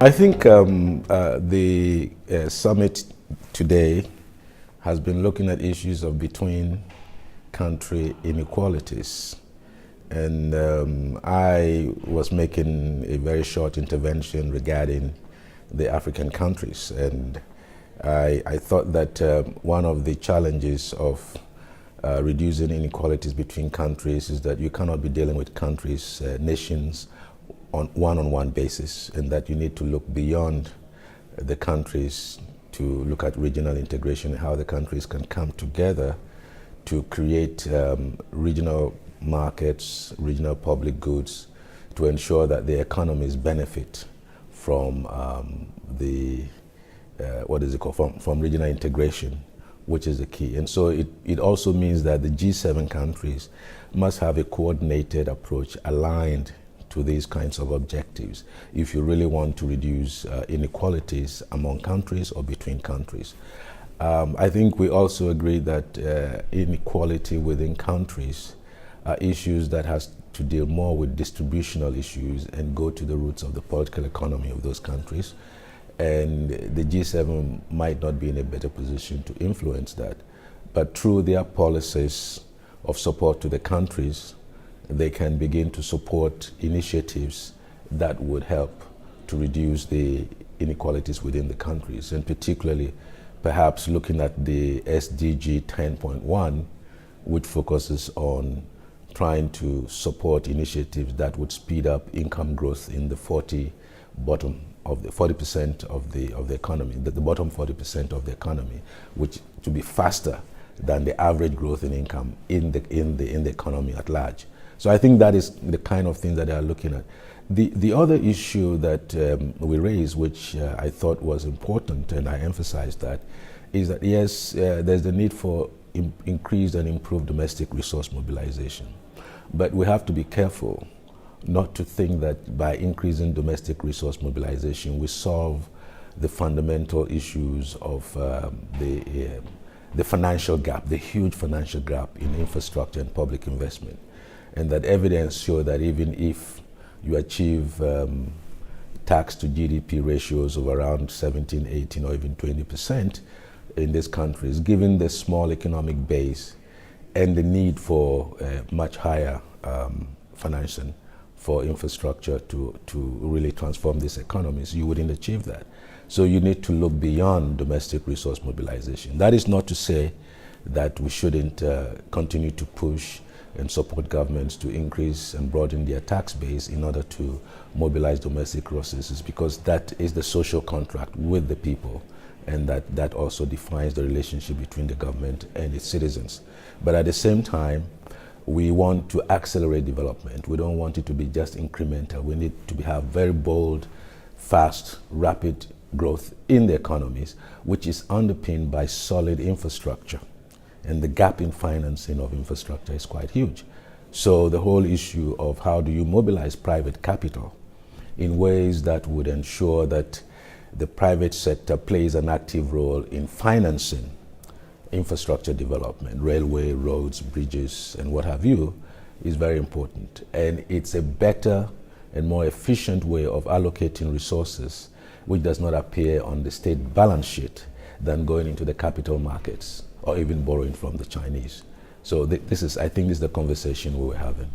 I think the summit today has been looking at issues of between country inequalities. And I was making a very short intervention regarding the African countries. And I thought that one of the challenges of reducing inequalities between countries is that you cannot be dealing with countries, nations, on one-on-one basis, and that you need to look beyond the countries to look at regional integration and how the countries can come together to create regional markets, regional public goods, to ensure that the economies benefit from from regional integration, which is the key. And so it also means that the G7 countries must have a coordinated approach aligned to these kinds of objectives if you really want to reduce inequalities among countries or between countries. I think we also agree that inequality within countries are issues that has to deal more with distributional issues and go to the roots of the political economy of those countries. And the G7 might not be in a better position to influence that. But through their policies of support to the countries, they can begin to support initiatives that would help to reduce the inequalities within the countries, and particularly perhaps looking at the SDG 10.1, which focuses on trying to support initiatives that would speed up income growth in the 40% of the economy, the bottom 40% of the economy, which to be faster than the average growth in income in the economy at large. So I think that is the kind of thing that they are looking at. The other issue that we raised, which I thought was important, and I emphasized that, is that yes, there's the need for increased and improved domestic resource mobilization. But we have to be careful not to think that by increasing domestic resource mobilization, we solve the fundamental issues of the financial gap, the huge financial gap in infrastructure and public investment. And that evidence shows that even if you achieve tax to GDP ratios of around 17, 18, or even 20% in these countries, given the small economic base and the need for much higher financing for infrastructure to really transform these economies, you wouldn't achieve that. So you need to look beyond domestic resource mobilization. That is not to say that we shouldn't continue to push and support governments to increase and broaden their tax base in order to mobilize domestic resources, because that is the social contract with the people, and that also defines the relationship between the government and its citizens. But at the same time, we want to accelerate development. We don't want it to be just incremental. We need to have very bold, fast, rapid growth in the economies, which is underpinned by solid infrastructure. And the gap in financing of infrastructure is quite huge. So the whole issue of how do you mobilize private capital in ways that would ensure that the private sector plays an active role in financing infrastructure development, railway, roads, bridges, and what have you, is very important. And it's a better and more efficient way of allocating resources, which does not appear on the state balance sheet, than going into the capital markets or even borrowing from the Chinese. So I think this is the conversation we were having.